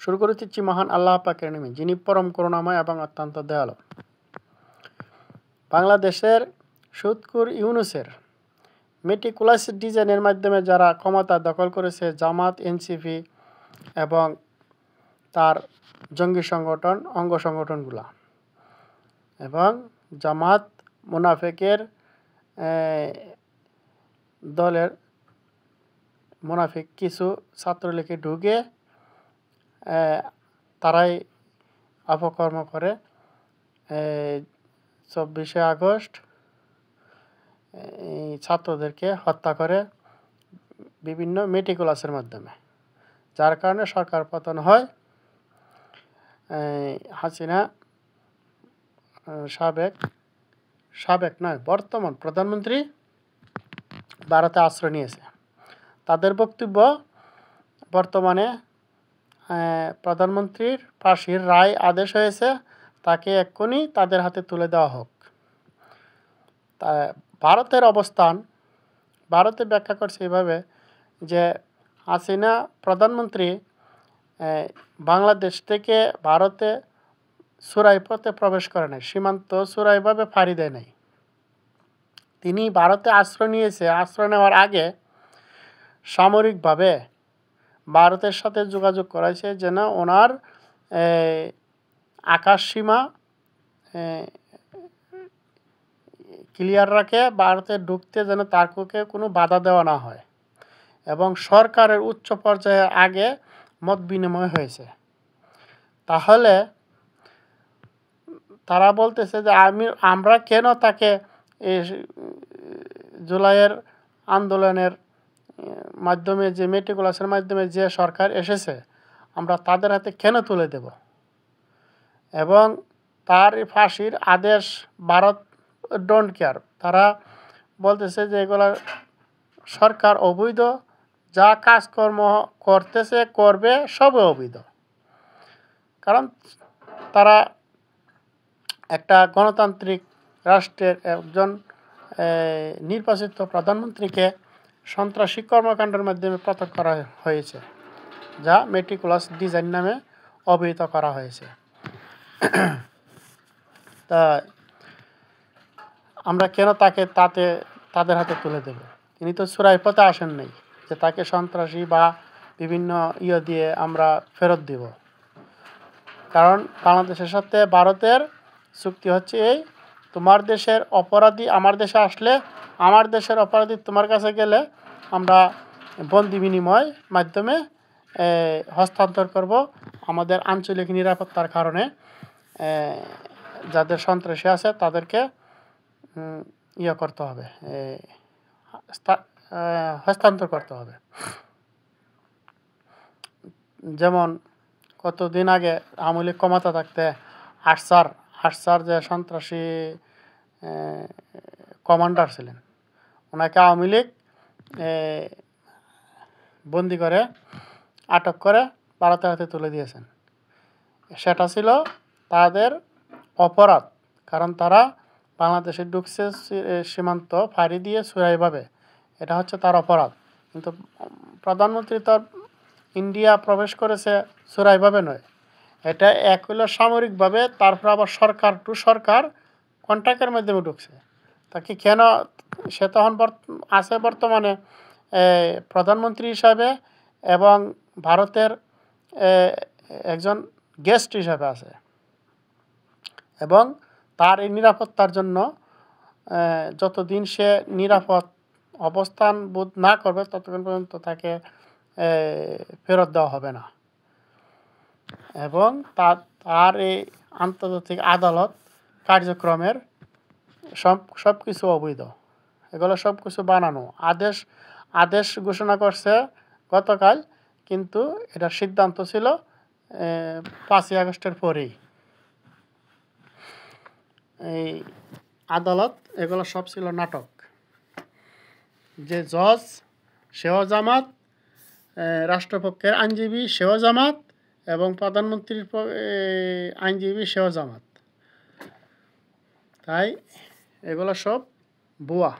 শুরু করে দিচ্ছি মহান আল্লাহ পাকের নামে, যিনি পরম করুণাময় এবং অত্যন্ত দয়ালু। বাংলাদেশের সুৎখোর ইউনূসের মেটিকুলাস ডিজাইনের মাধ্যমে যারা ক্ষমতা দখল করেছে, জামাত, এনসিপি এবং তার জঙ্গি সংগঠন অঙ্গ সংগঠনগুলা, এবং জামাত মুনাফিকের দলের মুনাফিক কিছু ছাত্রলীগে ঢুকে তারাই অপকর্ম করে 24শে আগস্ট ছাত্রদেরকে হত্যা করে বিভিন্ন মেটিকুলাসের মাধ্যমে, যার কারণে সরকার পতন হয়। হাসিনা সাবেক নয় বর্তমান প্রধানমন্ত্রী ভারতে আশ্রয় নিয়েছে। তাদের বক্তব্য, বর্তমানে প্রধানমন্ত্রীর ফাঁসির রায় আদেশ হয়েছে, তাকে এক্ষুনি তাদের হাতে তুলে দেওয়া হোক। তা ভারতের অবস্থান, ভারতে ব্যাখ্যা করছে এভাবে যে হাসিনা প্রধানমন্ত্রী বাংলাদেশ থেকে ভারতে চোরাই পথে প্রবেশ করে নাই, সীমান্ত চোরাইভাবে ফাঁড়ি দেয় নাই। তিনি ভারতে আশ্রয় নিয়েছে। আশ্রয় নেওয়ার আগে সামরিকভাবে ভারতের সাথে যোগাযোগ করাইছে যেন ওনার আকাশ সীমা ক্লিয়ার রাখে, ভারতে ঢুকতে যেন তারকে কোনো বাধা দেওয়া না হয়। এবং সরকারের উচ্চ পর্যায়ে আগে মত বিনিময় হয়েছে। তাহলে তারা বলতেছে যে আমরা কেন তাকে জুলাইয়ের আন্দোলনের মাধ্যমে, যে মেটিকুলাসের মাধ্যমে যে সরকার এসেছে, আমরা তাদের হাতে কেন তুলে দেব? এবং তার ফাঁসির আদেশ ভারত ডোন্ট কেয়ার। তারা বলতেছে যে এগুলা সরকার অবৈধ, যা কাজকর্ম করতেছে করবে সবই অবৈধ। কারণ তারা একটা গণতান্ত্রিক রাষ্ট্রের একজন নির্বাচিত প্রধানমন্ত্রীকে সন্ত্রাসী কর্মকাণ্ডের মাধ্যমে পতন করা হয়েছে, যা মেটিকুলাস ডিজাইন নামে অভিহিত করা হয়েছে। তা আমরা কেন তাকে তাদের হাতে তুলে দেব? তিনি তো চোরাই পথে আসেন নাই যে তাকে সন্ত্রাসী বা বিভিন্ন দিয়ে আমরা ফেরত দেব। কারণ বাংলাদেশের সাথে ভারতের চুক্তি হচ্ছে এই, তোমার দেশের অপরাধী আমার দেশে আসলে, আমার দেশের অপরাধী তোমার কাছে গেলে আমরা বন্দি বিনিময় মাধ্যমে হস্তান্তর করব। আমাদের আঞ্চলিক নিরাপত্তার কারণে যাদের সন্ত্রাসী আছে তাদেরকে করতে হবে, হস্তান্তর করতে হবে। যেমন কতদিন আগে আওয়ামী লীগ ক্ষমতা থাকতে আরসার যে সন্ত্রাসী কমান্ডার ছিলেন, ওনাকে আওয়ামী লীগ বন্দি করে আটক করে ভারতের হাতে তুলে দিয়েছেন। সেটা ছিল তাদের অপরাধ, কারণ তারা বাংলাদেশে ঢুকছে সীমান্ত ফাঁড়ি দিয়ে চোরাইভাবে, এটা হচ্ছে তার অপরাধ। কিন্তু প্রধানমন্ত্রী তো ইন্ডিয়া প্রবেশ করেছে চোরাইভাবে নয়, এটা এক হলো সামরিকভাবে, তারপর আবার সরকার টু সরকার কন্ট্রাক্টের মাধ্যমে ঢুকছে। তাকে কেন, সে তখন আছে বর্তমানে প্রধানমন্ত্রী হিসাবে এবং ভারতের একজন গেস্ট হিসাবে আছে, এবং তার এই নিরাপত্তার জন্য যতদিন সে নিরাপদ অবস্থান বোধ না করবে ততক্ষণ পর্যন্ত তাকে ফেরত দেওয়া হবে না। এবং তার এই আন্তর্জাতিক আদালত কার্যক্রমের সব কিছু অবৈধ, এগুলো সব কিছু বানানো। আদেশ ঘোষণা করছে গতকাল, কিন্তু এটার সিদ্ধান্ত ছিল 5ই আগস্টের পরেই। এই আদালত, এগুলো সব ছিল নাটক। যে জজ সেও জামাত, রাষ্ট্রপক্ষের আইনজীবী সেও জামাত, এবং প্রধানমন্ত্রীর আইনজীবী সেও জামাত। তাই এগুলো সব ভুয়া।